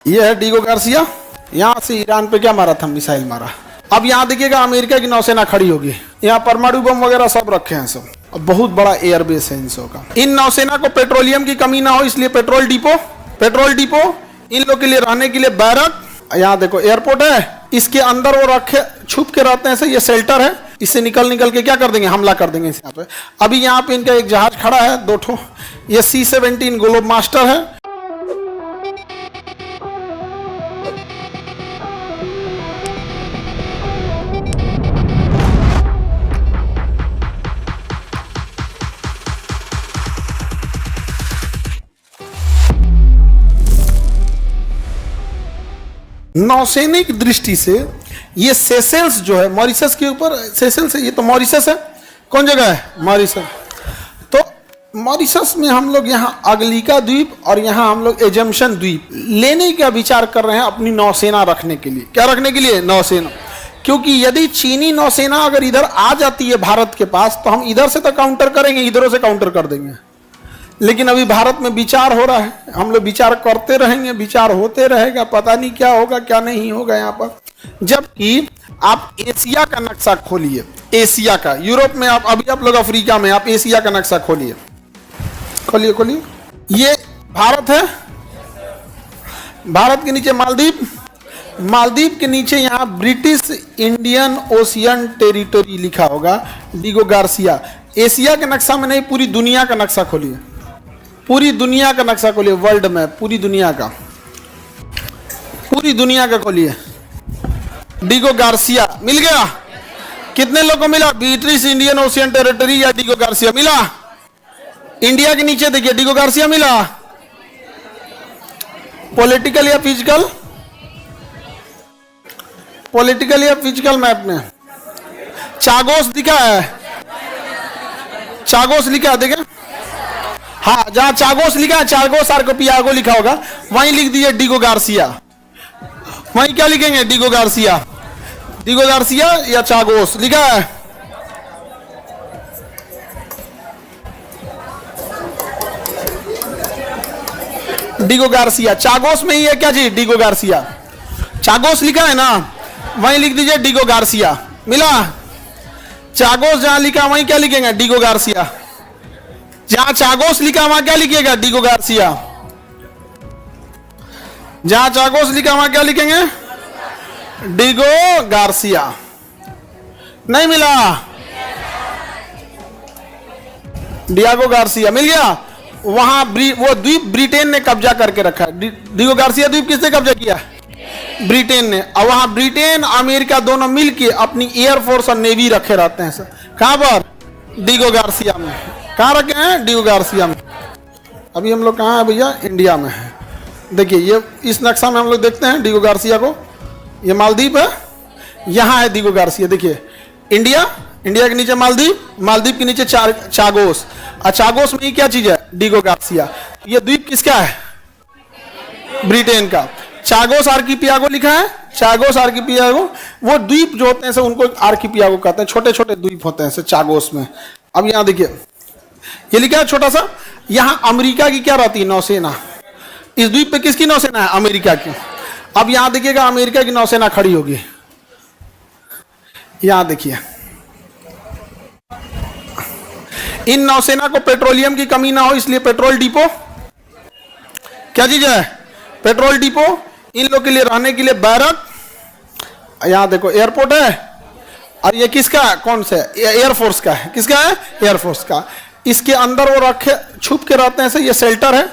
ये है Diego Garcia. यहाँ से ईरान पे क्या मारा था, मिसाइल मारा। अब यहाँ देखिएगा अमेरिका की नौसेना खड़ी होगी, यहाँ परमाणु बम वगैरह सब रखे हैं सब, और बहुत बड़ा एयरबेस है इन सब का। इन नौसेना को पेट्रोलियम की कमी ना हो इसलिए पेट्रोल डिपो, इन लोग के लिए रहने के लिए बैरक। यहाँ देखो एयरपोर्ट है, इसके अंदर वो रखे छुप के रहते हैं, ये शेल्टर है, इससे निकल के क्या कर देंगे, हमला कर देंगे यहाँ पे। अभी यहाँ पे इनका एक जहाज खड़ा है, 2 ठो, ये C-17 ग्लोब मास्टर है। नौसैनिक दृष्टि से ये सेशेल्स जो है, मॉरिशस के ऊपर सेशेल्स है, ये तो मॉरिशस है। कौन जगह है, मॉरिशस। तो मॉरिशस में हम लोग यहाँ अगलिका द्वीप और यहाँ हम लोग एजम्पशन द्वीप लेने का विचार कर रहे हैं अपनी नौसेना रखने के लिए। क्या रखने के लिए, नौसेना। क्योंकि यदि चीनी नौसेना अगर इधर आ जाती है भारत के पास, तो हम इधर से तो काउंटर करेंगे, इधरों से काउंटर कर देंगे। लेकिन अभी भारत में विचार हो रहा है, हम लोग विचार करते रहेंगे, विचार होते रहेगा, पता नहीं क्या होगा क्या नहीं होगा यहाँ पर। जबकि आप एशिया का नक्शा खोलिए, एशिया का, यूरोप में आप लोग अफ्रीका में, आप एशिया का नक्शा खोलिए, ये भारत है, भारत के नीचे मालदीव, मालदीव के नीचे यहाँ ब्रिटिश इंडियन ओशियन टेरिटरी लिखा होगा, डीगो गार्सिया। एशिया के नक्शा में नहीं, पूरी दुनिया का नक्शा खोलिए, पूरी दुनिया का नक्शा खोलिए, वर्ल्ड में पूरी दुनिया का खोलिए। डीगो गार्सिया मिल गया। कितने लोगों को मिला, ब्रिटिश इंडियन ओशियन टेरिटरी या डीगो गार्सिया मिला। इंडिया के नीचे देखिए डीगो गार्सिया मिला। पॉलिटिकल या फिजिकल, पॉलिटिकल या फिजिकल मैप में चागोस दिखा है, चागोस लिखा है, देखें। हाँ, जहां चागोस लिखा है, चागोस आर्कोपियागो लिखा होगा, वहीं लिख दीजिए डीगो गार्सिया। वहीं क्या लिखेंगे, डीगो गार्सिया, डीगो गार्सिया या चागोस लिखा है। डीगो गार्सिया, चागोस में ही है क्या चीज, डीगो गार्सिया। चागोस लिखा है ना, वहीं लिख दीजिए डीगो गार्सिया। मिला। चागोस जहां लिखा वहीं क्या लिखेंगे, डीगो गार्सिया। जहां चागोस लिखा वहां क्या लिखिएगा, डीगो गार्सिया। जहां चागोस लिखा वहां क्या लिखेंगे, डीगो गार्सिया। नहीं मिला, डियागो गार्सिया मिल गया। वहां वो द्वीप ब्रिटेन ने कब्जा करके रखा है। डीगो गार्सिया द्वीप किसने कब्जा किया, ब्रिटेन ने। और वहां ब्रिटेन अमेरिका दोनों मिलके अपनी एयरफोर्स और नेवी रखे रहते हैं सर। कहां पर, डीगो गार्सिया में। कहां रखे हैं, डीगो गार्सिया में। अभी हम लोग कहां है भैया, इंडिया में है। देखिए ये इस नक्शा में हम लोग देखते हैं डीगो गार्सिया को, ये मालदीव है, यहां है डीगो गार्सिया। देखिए इंडिया, इंडिया के नीचे मालदीव, मालदीव के नीचे चागोस, और चागोस में ही क्या चीज है, डीगो गार्सिया। ये द्वीप किसका है, ब्रिटेन का। चागोस आर्किपियागो लिखा है, चागोस आर्किपियागो। वो द्वीप जो होते हैं सर उनको आर्किपियागो कहते हैं, छोटे छोटे द्वीप होते हैं सर चागोस में। अब यहां देखिए ये लिखा है छोटा सा, यहां अमेरिका की क्या रहती है, नौसेना। इस द्वीप पे किसकी नौसेना है, अमेरिका की। अब यहां देखिएगा अमेरिका की नौसेना खड़ी होगी, यहां देखिए। इन नौसेना को पेट्रोलियम की कमी ना हो इसलिए पेट्रोल डिपो, क्या चीज है, पेट्रोल डिपो। इन लोग के लिए रहने के लिए बैरक। यहां देखो एयरपोर्ट है, और ये किसका है, कौन सा, एयरफोर्स का है। किसका है, एयरफोर्स का। इसके अंदर वो रखे छुप के रहते हैं, ये शेल्टर है,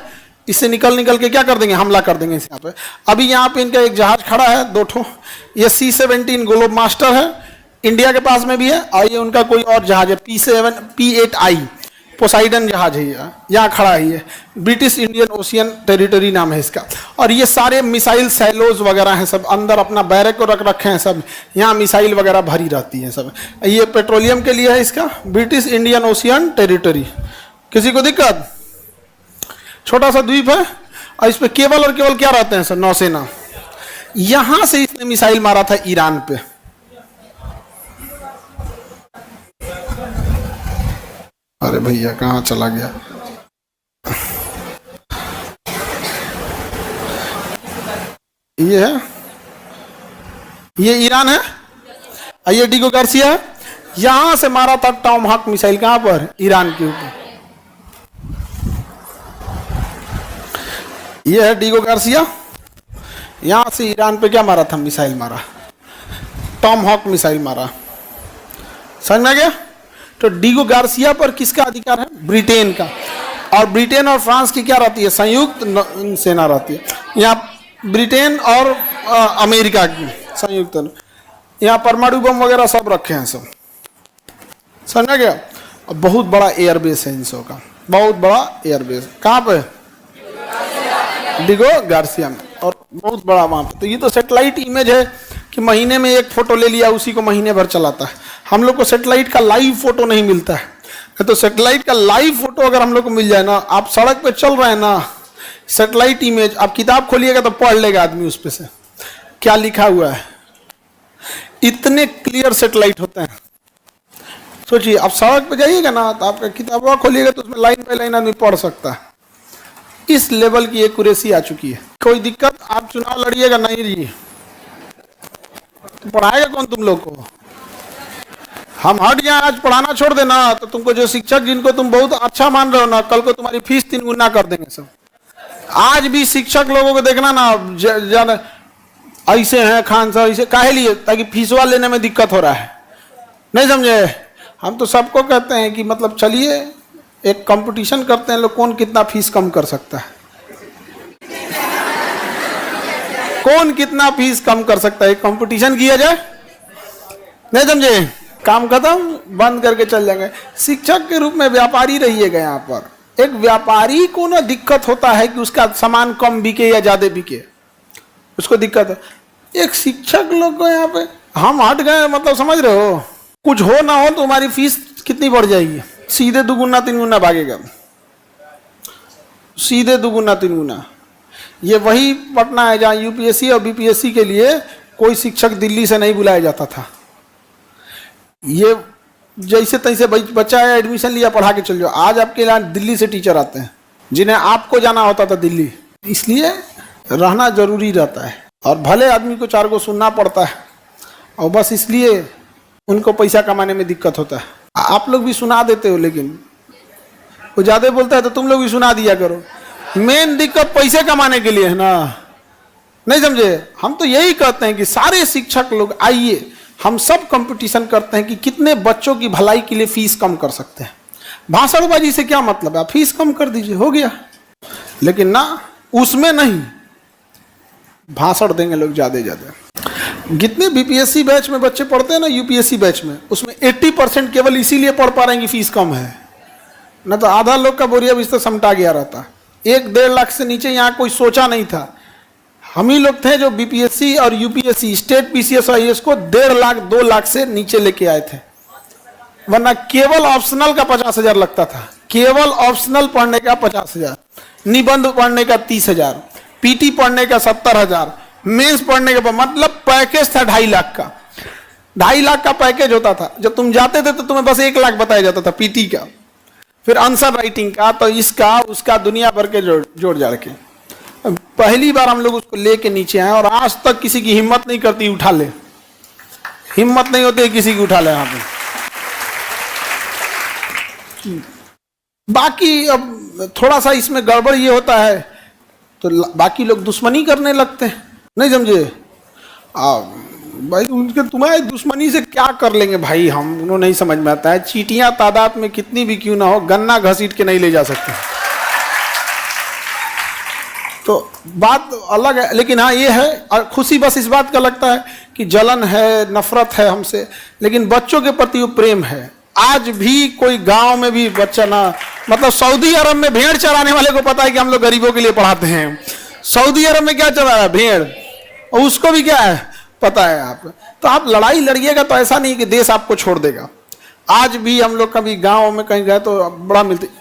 इससे निकल के क्या कर देंगे, हमला कर देंगे यहाँ पे। अभी यहाँ पे इनका एक जहाज खड़ा है, 2 ठो, ये C-17 ग्लोब मास्टर है, इंडिया के पास में भी है। और ये उनका कोई और जहाज है, P8I पोसाइडन जहाज है, यहाँ खड़ा है, ये ब्रिटिश इंडियन ओशियन टेरिटरी नाम है इसका। और ये सारे मिसाइल सैलोज वगैरह हैं सब, अंदर अपना बैरक को रख रखे हैं सब, यहाँ मिसाइल वगैरह भरी रहती हैं सब। ये पेट्रोलियम के लिए है इसका, ब्रिटिश इंडियन ओशियन टेरिटरी। किसी को दिक्कत, छोटा सा द्वीप है, और इस पे केवल और केवल क्या रहते हैं सर, नौसेना। यहां से इसने मिसाइल मारा था ईरान पे। अरे भैया कहाँ चला गया। ये है, ये ईरान है, ये डिगो गार्सिया है। यहां से मारा था टॉमहॉक मिसाइल, कहां पर? ईरान के ऊपर। ये है डिगो गार्सिया, यहां से ईरान पे क्या मारा था? मिसाइल मारा, टॉमहॉक मिसाइल मारा। समझ में आ गया? तो डिगो गार्सिया पर किसका अधिकार है? ब्रिटेन का। और ब्रिटेन और फ्रांस की क्या रहती है? संयुक्त सेना रहती है। यहाँ ब्रिटेन और अमेरिका की संयुक्त, यहाँ परमाणु बम वगैरह सब रखे हैं सब। समझ में गया? और बहुत बड़ा एयरबेस है इन सब का, बहुत बड़ा एयरबेस। कहाँ पे? डिगो गार्सिया में, और बहुत बड़ा वहाँ पे। तो ये तो सैटेलाइट इमेज है कि महीने में एक फोटो ले लिया, उसी को महीने भर चलाता है। हम लोग को सैटेलाइट का लाइव फोटो नहीं मिलता है। तो सैटेलाइट का लाइव फोटो अगर हम लोग को मिल जाए ना, आप सड़क पे चल रहे हैं ना, सैटेलाइट इमेज, आप किताब खोलिएगा तो पढ़ लेगा आदमी उस पे से क्या लिखा हुआ है। इतने क्लियर सैटेलाइट होते हैं। सोचिए, आप सड़क पे जाइएगा ना, तो आपका किताब खोलिएगा तो उसमें लाइन बाय लाइन आदमी पढ़ सकता है। इस लेवल की एक्यूरेसी आ चुकी है। कोई दिक्कत? आप चुनाव लड़िएगा नहीं जी, तो पढ़ाएगा कौन तुम लोग को? हम हट जाए, आज पढ़ाना छोड़ देना, तो तुमको जो शिक्षक जिनको तुम बहुत अच्छा मान रहे हो ना, कल को तुम्हारी फीस 3 गुना कर देंगे सब। आज भी शिक्षक लोगों को देखना ना, ऐसे हैं खान साहब, ऐसे काहे लिए? ताकि फीसवा लेने में दिक्कत हो रहा है। नहीं समझे? हम तो सबको कहते हैं कि मतलब चलिए एक कंपटीशन करते हैं लोग, कौन कितना फीस कम कर सकता है, कौन कितना फीस कम कर सकता है, कंपटीशन किया जाए। नहीं समझे? काम खत्म, बंद करके चल जाएंगे। शिक्षक के रूप में व्यापारी रहिएगा। यहाँ पर एक व्यापारी को ना दिक्कत होता है कि उसका सामान कम बिके या ज्यादा बिके, उसको दिक्कत है। एक शिक्षक लोग को यहाँ पे हम हट गए, मतलब समझ रहे हो? कुछ हो ना हो तो हमारी फीस कितनी बढ़ जाएगी? सीधे 2 गुना 3 गुना भागेगा, सीधे 2 गुना 3 गुना। ये वही पटना है जहाँ यूपीएससी और बीपीएससी के लिए कोई शिक्षक दिल्ली से नहीं बुलाया जाता था। ये जैसे तैसे बच्चा है, एडमिशन लिया, पढ़ा के चल जाओ। आज आपके यहाँ दिल्ली से टीचर आते हैं जिन्हें आपको जाना होता था दिल्ली। इसलिए रहना जरूरी रहता है, और भले आदमी को 4 को सुनना पड़ता है, और बस इसलिए उनको पैसा कमाने में दिक्कत होता है। आप लोग भी सुना देते हो, लेकिन वो ज्यादा बोलता है तो तुम लोग भी सुना दिया करो। मेन दिक्कत पैसे कमाने के लिए है ना। नहीं समझे? हम तो यही कहते हैं कि सारे शिक्षक लोग आइए, हम सब कंपटीशन करते हैं कि कितने बच्चों की भलाई के लिए फीस कम कर सकते हैं। भाषणबाजी से क्या मतलब है? आप फीस कम कर दीजिए, हो गया। लेकिन ना, उसमें नहीं, भाषण देंगे लोग ज्यादा। जितने बीपीएससी बैच में बच्चे पढ़ते हैं ना, यूपीएससी बैच में, उसमें 80% केवल इसीलिए पढ़ पा रहे हैं कि फीस कम है, ना तो आधा लोग का बोरिया बिस्तर समटा गया रहता। 1-1.5 लाख से नीचे यहाँ कोई सोचा नहीं था। हम ही लोग थे जो बीपीएससी और यूपीएससी, स्टेट पीसीएस और आईएएस को 1.5 लाख 2 लाख से नीचे लेके आए थे। वरना केवल ऑप्शनल का 50,000 लगता था, केवल ऑप्शनल पढ़ने का 50,000, निबंध पढ़ने का 30,000, पीटी पढ़ने का 70,000, मेंस पढ़ने का, मतलब पैकेज था 2.5 लाख का। 2.5 लाख का पैकेज होता था। जब तुम जाते थे तो तुम्हें बस 1 लाख बताया जाता था पीटी का, फिर आंसर राइटिंग का, तो इसका उसका दुनिया भर के जोड़ जाड़ के। पहली बार हम लोग उसको लेके नीचे आए, और आज तक किसी की हिम्मत नहीं करती उठा ले, हिम्मत नहीं होती किसी की उठा ले यहाँ पे। बाकी अब थोड़ा सा इसमें गड़बड़ ये होता है तो बाकी लोग दुश्मनी करने लगते हैं। नहीं समझे? भाई उनके तुम्हारी दुश्मनी से क्या कर लेंगे भाई, हम उन्होंने नहीं समझ में आता है। चींटियां तादाद में कितनी भी क्यों ना हो, गन्ना घसीट के नहीं ले जा सकते। तो बात अलग है। लेकिन हाँ ये है, और खुशी बस इस बात का लगता है कि जलन है, नफरत है हमसे, लेकिन बच्चों के प्रति वो प्रेम है। आज भी कोई गांव में भी बच्चा ना, मतलब सऊदी अरब में भेड़ चराने वाले को पता है कि हम लोग गरीबों के लिए पढ़ाते हैं। सऊदी अरब में क्या चल रहा है? भेड़, और उसको भी क्या है पता है। आप तो आप लड़ाई लड़िएगा तो ऐसा नहीं कि देश आपको छोड़ देगा। आज भी हम लोग कभी गांव में कहीं गए तो बड़ा मिलते,